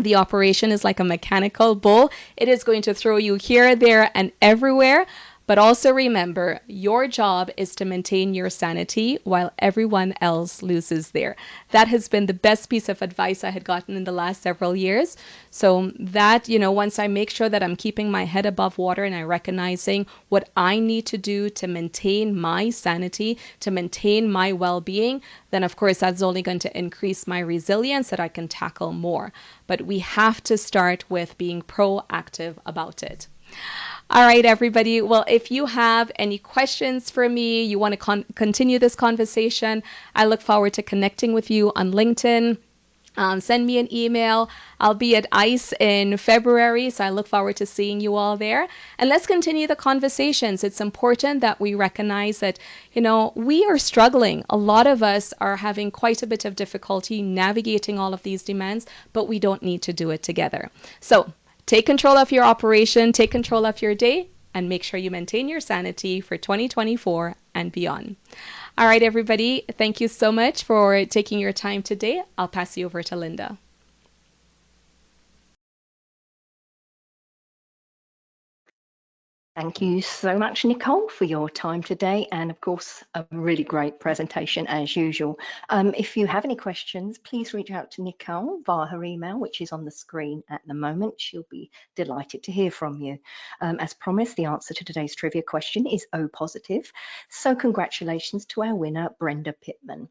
The operation is like a mechanical bull. It is going to throw you here, there, and everywhere. But also remember, your job is to maintain your sanity while everyone else loses theirs. That has been the best piece of advice I had gotten in the last several years. So that, once I make sure that I'm keeping my head above water and I'm recognizing what I need to do to maintain my sanity, to maintain my well-being, then of course that's only going to increase my resilience that I can tackle more. But we have to start with being proactive about it. All right, everybody. Well, if you have any questions for me, you want to continue this conversation, I look forward to connecting with you on LinkedIn. Send me an email. I'll be at ICE in February, so I look forward to seeing you all there. And let's continue the conversations. It's important that we recognize that, we are struggling. A lot of us are having quite a bit of difficulty navigating all of these demands, but we don't need to do it together. So take control of your operation, take control of your day, and make sure you maintain your sanity for 2024 and beyond. All right, everybody, thank you so much for taking your time today. I'll pass you over to Linda. Thank you so much, Nicole, for your time today, and of course, a really great presentation as usual. If you have any questions, please reach out to Nicole via her email, which is on the screen at the moment. She'll be delighted to hear from you. As promised, the answer to today's trivia question is O positive. So congratulations to our winner, Brenda Pittman.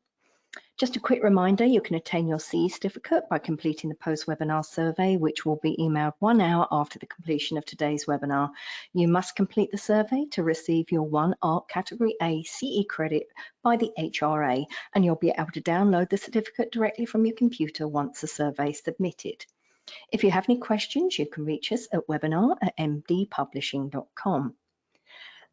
Just a quick reminder, you can attain your CE certificate by completing the post-webinar survey, which will be emailed 1 hour after the completion of today's webinar. You must complete the survey to receive your 1 ARC Category A CE credit by the HRA, and you'll be able to download the certificate directly from your computer once the survey is submitted. If you have any questions, you can reach us at webinar@mdpublishing.com.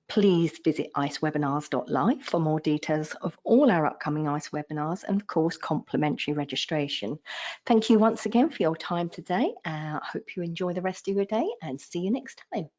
Please visit icewebinars.live for more details of all our upcoming ICE webinars and, of course, complimentary registration. Thank you once again for your time today. I hope you enjoy the rest of your day and see you next time.